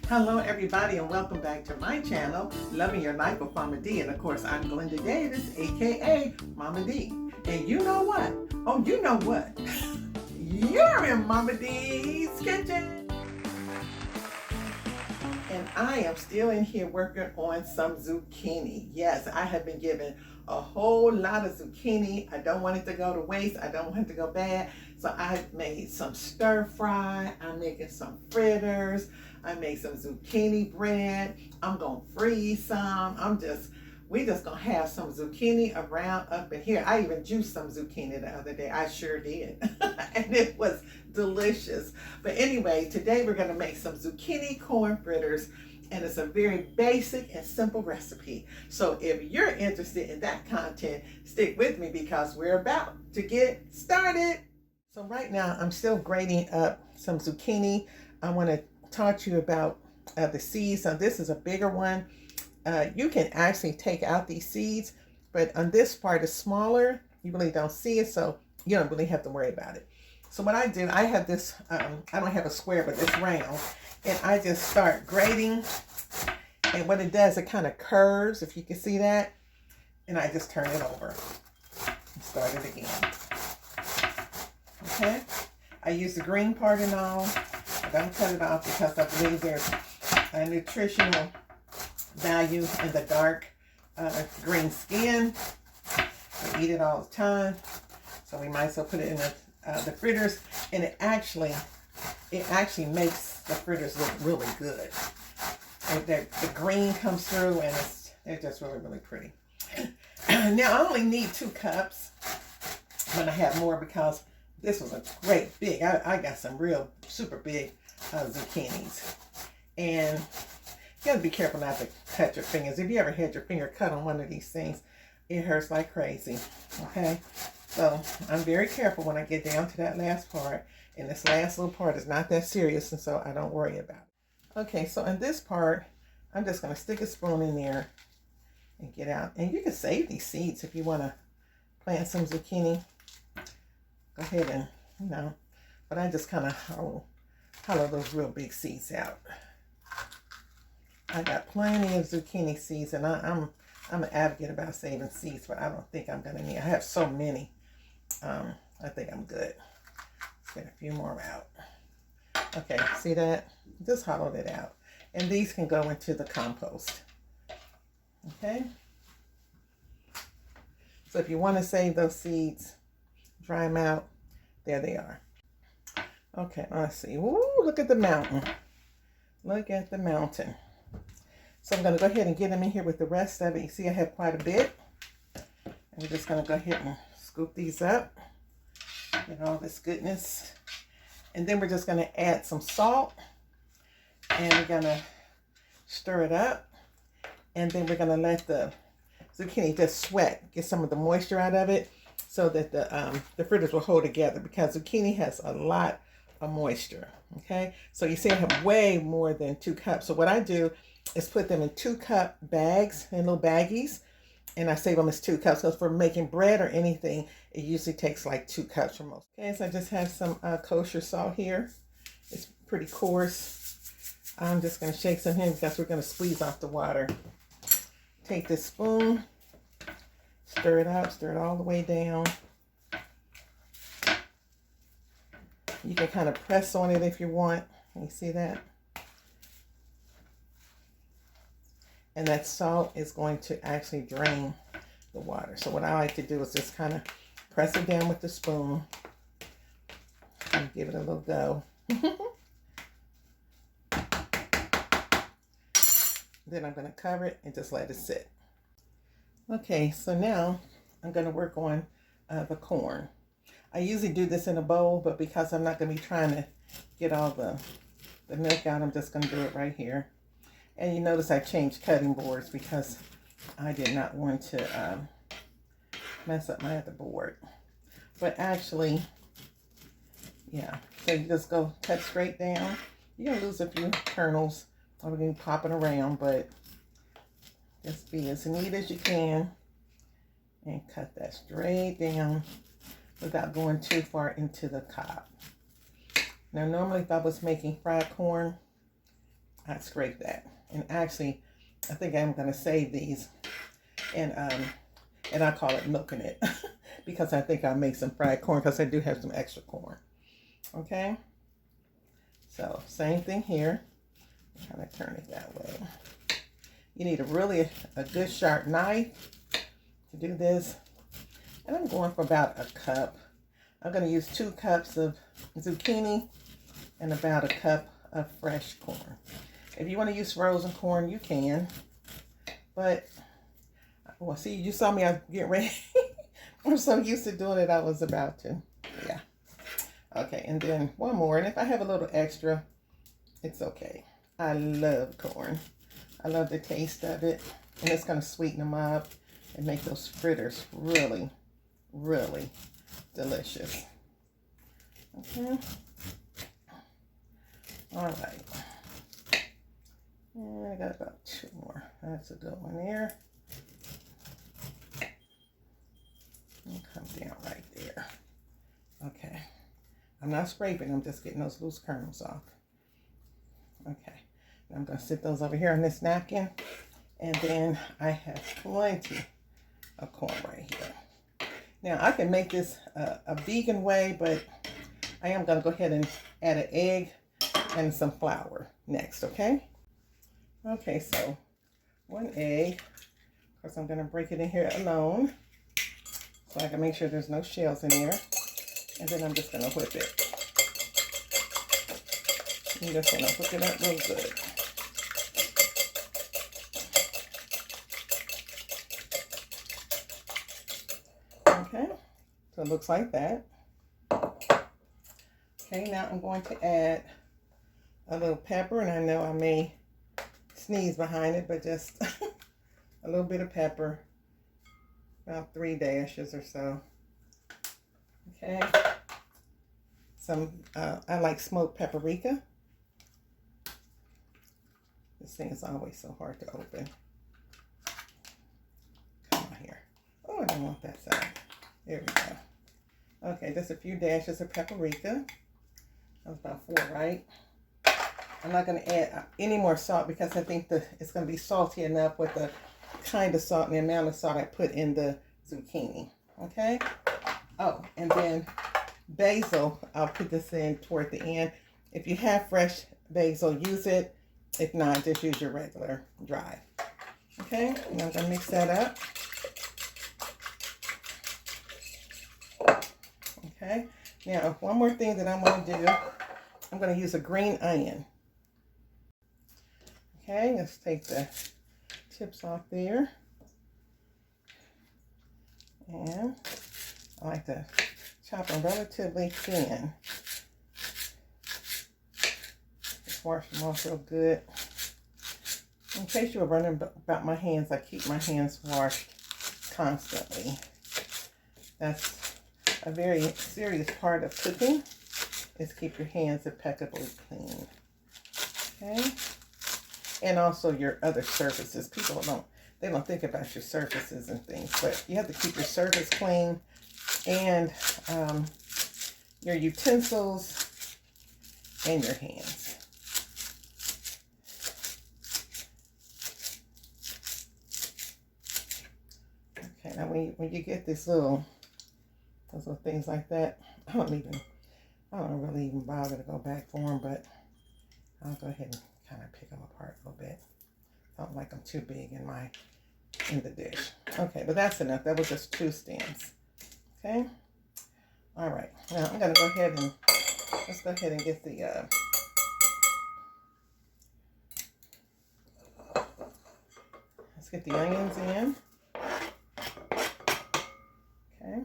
Hello everybody and welcome back to my channel, Loving Your Life with Mama D. And of course, I'm Glenda Davis, aka Mama D. And you know what? Oh, you know what? You're in Mama D's kitchen. And I am still in here working on some zucchini. Yes, I have been given a whole lot of zucchini. I don't want it to go to waste. I don't want it to go bad. So I made some stir fry. I'm making some fritters. I made some zucchini bread. I'm gonna freeze some. We just gonna have some zucchini around up in here. I even juiced some zucchini the other day. I sure did. And it was delicious. But anyway, today we're gonna make some zucchini corn fritters. And it's a very basic and simple recipe. So if you're interested in that content, stick with me because we're about to get started. So right now I'm still grating up some zucchini. I want to talk to you about the seeds. So this is a bigger one. You can actually take out these seeds, but on this part is smaller. You really don't see it, so you don't really have to worry about it. So what I do, I have this, I don't have a square, but it's round. And I just start grating. And what it does, it kind of curves, if you can see that. And I just turn it over and start it again. Okay? I use the green part and all. I don't cut it off because I believe there's a nutritional value in the dark green skin. We eat it all the time. So we might as well put it in the fritters. And it actually makes the fritters look really good. And the green comes through and they're just really, really pretty. Now I only need 2 cups. I'm going to have more because this was a great big, I got some real super big zucchinis. And you got to be careful not to cut your fingers. If you ever had your finger cut on one of these things, it hurts like crazy. Okay? So I'm very careful when I get down to that last part. And this last little part is not that serious, and so I don't worry about it. Okay, so in this part, I'm just going to stick a spoon in there and get out. And you can save these seeds if you want to plant some zucchini. Go ahead and, but I just kind of hollow those real big seeds out. I got plenty of zucchini seeds, and I'm an advocate about saving seeds, but I don't think I'm going to need. I have so many. I think I'm good. Let's get a few more out. Okay, see that? Just hollowed it out. And these can go into the compost. Okay? So if you want to save those seeds, dry them out. There they are. Okay, let's see. Ooh, look at the mountain. Look at the mountain. So I'm going to go ahead and get them in here with the rest of it. You see I have quite a bit. And we're just going to go ahead and scoop these up. Get all this goodness. And then we're just going to add some salt. And we're going to stir it up. And then we're going to let the zucchini just sweat. Get some of the moisture out of it so that the fritters will hold together. Because zucchini has a lot of moisture. Okay? So you see I have way more than 2 cups. So what I do is put them in 2-cup bags, in little baggies. And I save them as 2 cups. So for making bread or anything, it usually takes like 2 cups for most. Okay, so I just have some kosher salt here. It's pretty coarse. I'm just going to shake some in because we're going to squeeze off the water. Take this spoon, stir it up, stir it all the way down. You can kind of press on it if you want. Can you see that? And that salt is going to actually drain the water. So what I like to do is just kind of press it down with the spoon and give it a little go. Then I'm going to cover it and just let it sit. Okay, so now I'm going to work on the corn. I usually do this in a bowl, but because I'm not going to be trying to get all the milk out, I'm just going to do it right here. And you notice I changed cutting boards because I did not want to mess up my other board. But actually, yeah, so you just go cut straight down. You're going to lose a few kernels or we're going to pop it around, but just be as neat as you can and cut that straight down without going too far into the cob. Now, normally if I was making fried corn, I scrape that. And actually, I think I'm going to save these. And I call it milking it. Because I think I'll make some fried corn because I do have some extra corn. Okay. So same thing here. I'm going to turn it that way. You need a good sharp knife to do this. And I'm going for about a cup. I'm going to use 2 cups of zucchini and about a cup of fresh corn. If you want to use frozen corn, you can. But, well, see, you saw me get ready. I'm so used to doing it, I was about to. Yeah. Okay, and then one more. And if I have a little extra, it's okay. I love corn. I love the taste of it. And it's going to sweeten them up and make those fritters really, really delicious. Okay. All right. And I got about 2 more. That's a good one there. And come down right there. Okay. I'm not scraping. I'm just getting those loose kernels off. Okay. I'm going to sit those over here on this napkin. And then I have plenty of corn right here. Now, I can make this a vegan way, but I am going to go ahead and add an egg and some flour next, okay? Okay, so 1 egg. Of course, I'm going to break it in here alone so I can make sure there's no shells in there. And then I'm just going to whip it. I'm just going to whip it up real good. Okay, so it looks like that. Okay, now I'm going to add a little pepper, and I know I may sneeze behind it, but just a little bit of pepper, about 3 dashes or so. Okay, I like smoked paprika. This thing is always so hard to open. Come on here. Oh, I don't want that side. There we go. Okay, just a few dashes of paprika. That was about 4, right? I'm not going to add any more salt because I think it's going to be salty enough with the kind of salt and the amount of salt I put in the zucchini. Okay? Oh, and then basil, I'll put this in toward the end. If you have fresh basil, use it. If not, just use your regular dry. Okay? And I'm going to mix that up. Okay? Now, one more thing that I'm going to do. I'm going to use a green onion. Okay, let's take the tips off there. And I like to chop them relatively thin. Just wash them off real good. In case you were wondering about my hands, I keep my hands washed constantly. That's a very serious part of cooking, is keep your hands impeccably clean. Okay? And also your other surfaces. People don't think about your surfaces and things, but you have to keep your surface clean, and your utensils and your hands. Okay, now when you get those little things like that, I don't really even bother to go back for them, but I'll go ahead and kind of pick them apart a little bit. I don't like them too big in the dish. Okay, but that's enough. That was just 2 stems. Okay. All right. Now I'm gonna go ahead and let's go ahead and get the let's get the onions in. Okay.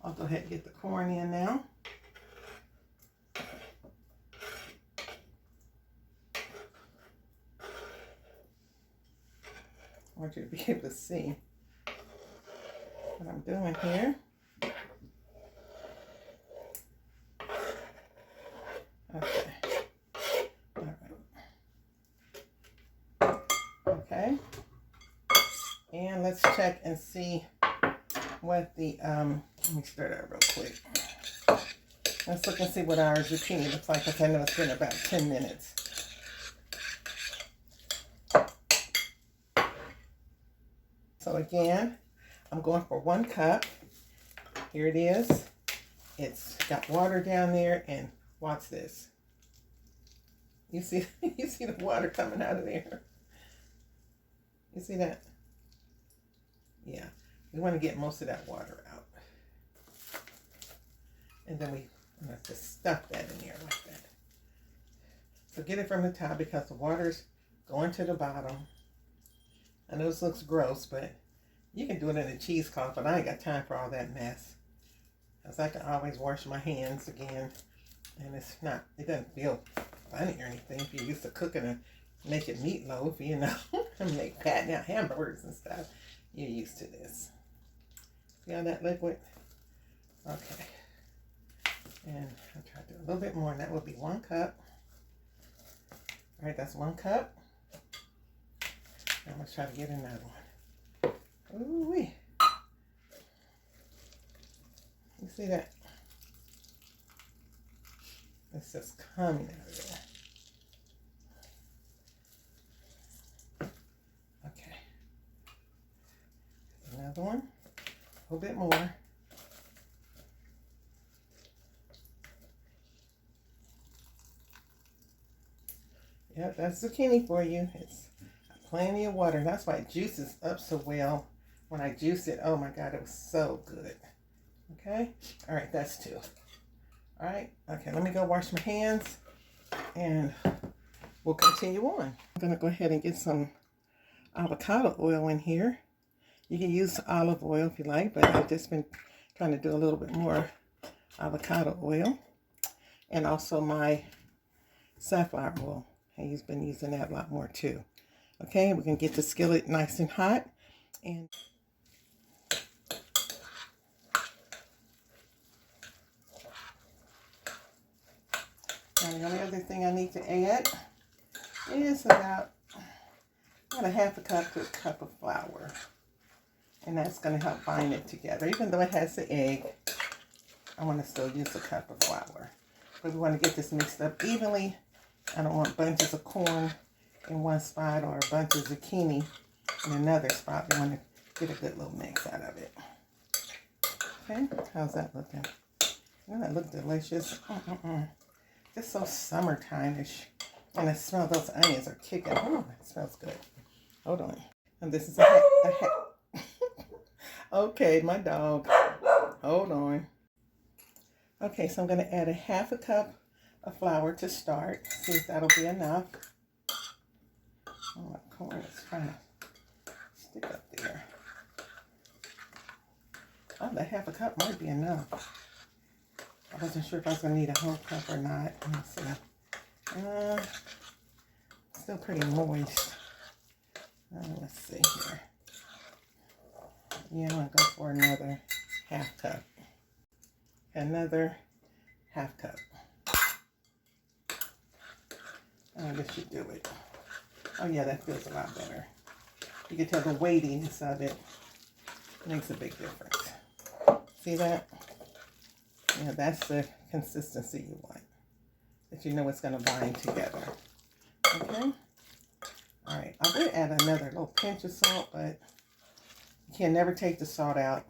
I'll go ahead and get the corn in now. I want you to be able to see what I'm doing here. Okay. All right. Okay. And let's check and see what the, let me stir that real quick. Let's look and see what our zucchini looks like, because I know it's been about 10 minutes. So again, I'm going for 1 cup. Here it is. It's got water down there, and watch this. You see, you see the water coming out of there. You see that? Yeah, we want to get most of that water out. And then we have to stuff that in there like that. So get it from the top because the water's going to the bottom. I know this looks gross, but you can do it in a cheesecloth, but I ain't got time for all that mess. Because I can always wash my hands again. And it doesn't feel funny or anything if you're used to cooking and making meatloaf, you know, and make patting out hamburgers and stuff. You're used to this. See all that liquid? Okay. And I'll try to do a little bit more, and that would be 1 cup. All right, that's 1 cup. I'm going to try to get another one. Ooh-wee. You see that? It's just coming out of there. Okay. Another one. A little bit more. Yep, that's zucchini for you. It's plenty of water. That's why it juices up so well. When I juiced it, oh my God, it was so good. Okay? All right, that's 2. All right, okay, let me go wash my hands and we'll continue on. I'm gonna go ahead and get some avocado oil in here. You can use olive oil if you like, but I've just been trying to do a little bit more avocado oil. And also my safflower oil. I've been using that a lot more too. Okay, we can get the skillet nice and hot. And the only other thing I need to add is about a 1/2 cup to 1 cup of flour. And that's going to help bind it together. Even though it has the egg, I want to still use 1 cup of flour. But we want to get this mixed up evenly. I don't want bunches of corn in one spot or a bunch of zucchini in another spot. We want to get a good little mix out of it. Okay, how's that looking? Doesn't that look delicious? Just so summertime-ish. And I smell those onions are kicking. Oh, it smells good. Hold on. And this is a okay, my dog. Hold on. Okay, so I'm going to add a 1/2 cup of flour to start. See if that'll be enough. Oh, my corn is trying to stick up there. Oh, that 1/2 cup might be enough. I wasn't sure if I was going to need a whole cup or not. Let me see. Still pretty moist. Let's see here. Yeah, I'm going to go for another 1/2 cup. Another 1/2 cup. Oh, this should do it. Oh yeah, that feels a lot better. You can tell the weightiness of it makes a big difference. See that? Yeah, that's the consistency you want. That you know it's going to bind together. Okay? Alright, I would add another little pinch of salt, but you can never take the salt out.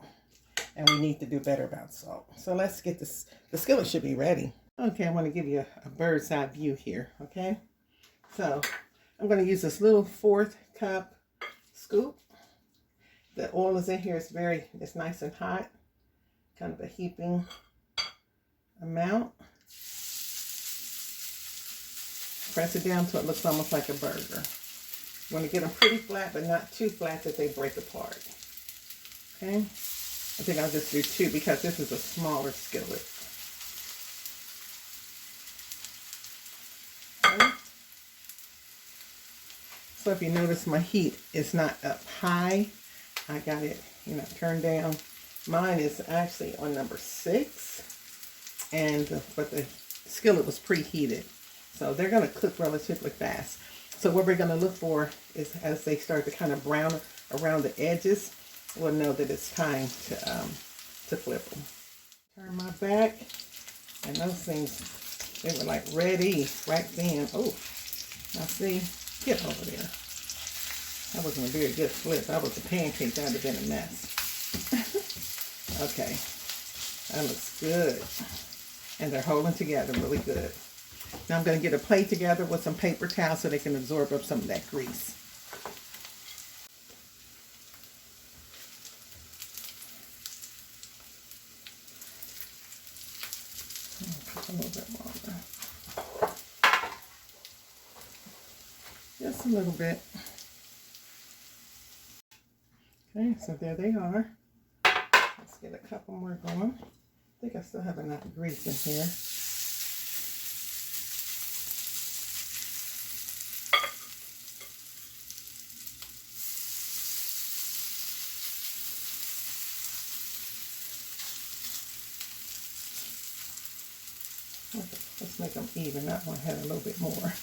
And we need to do better about salt. So let's get this. The skillet should be ready. Okay, I want to give you a bird's eye view here. Okay? So I'm going to use this little 1/4 cup scoop. The oil is in here. It's nice and hot. Kind of a heaping amount. Press it down so it looks almost like a burger. You want to get them pretty flat, but not too flat that they break apart. Okay? I think I'll just do 2 because this is a smaller skillet. Okay. So if you notice, my heat is not up high. I got it, turned down. Mine is actually on number 6, but the skillet was preheated. So they're going to cook relatively fast. So what we're going to look for is as they start to kind of brown around the edges, we'll know that it's time to flip them. Turn my back, and those things, they were like ready right then. Oh, now see, get over there. That wasn't a very good flip. That was a pancake. That would have been a mess. Okay. That looks good. And they're holding together really good. Now I'm going to get a plate together with some paper towels so they can absorb up some of that grease. A little bit longer. Just a little bit. Okay, so there they are. Let's get a couple more going. I think I still have enough grease in here. Okay, let's make them even. That one had a little bit more.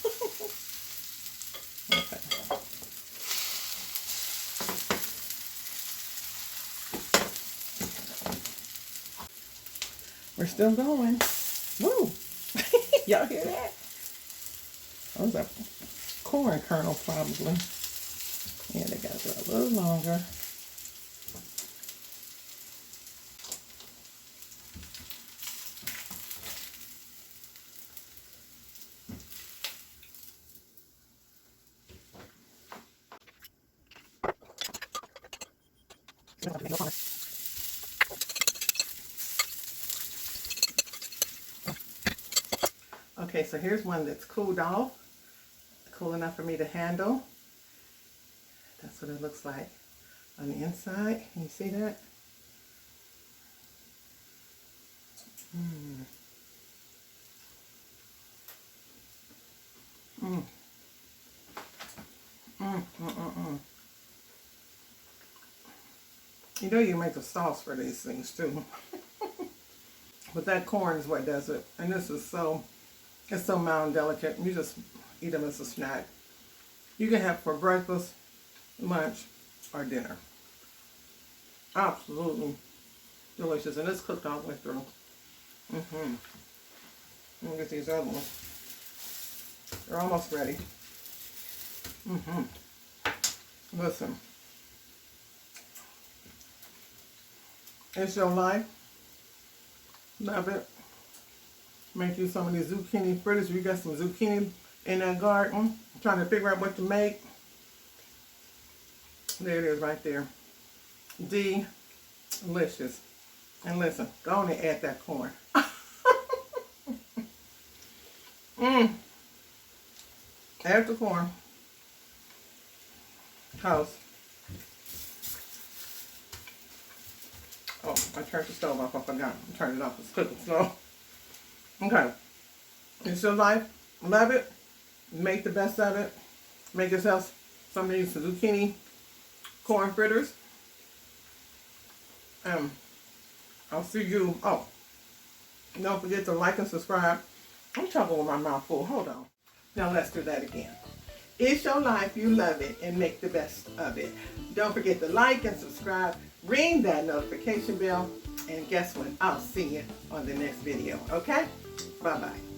Okay. We're still going. Woo! Y'all hear that? Those are corn kernel probably. Yeah, they got to go a little longer. Okay, so here's one that's cooled off, cool enough for me to handle. That's what it looks like on the inside. Can you see that? You know you make the sauce for these things too. But that corn is what does it. And this is it's so mild and delicate. You just eat them as a snack. You can have for breakfast, lunch, or dinner. Absolutely delicious. And it's cooked all the way through. Let me get these other ones. They're almost ready. Listen. It's your life. Love it. Make you some of these zucchini fritters. You got some zucchini in that garden. I'm trying to figure out what to make. There it is right there. Delicious. And listen, go on and add that corn. Add the corn. Toast. Oh, I turned the stove off. I forgot. I turned it off. It's cooking slow. Okay. It's your life. Love it. Make the best of it. Make yourself some of these zucchini corn fritters. I'll see you. Oh, don't forget to like and subscribe. I'm talking with my mouth full. Hold on. Now let's do that again. It's your life. You love it and make the best of it. Don't forget to like and subscribe. Ring that notification bell. And guess what? I'll see you on the next video. Okay? Bye-bye.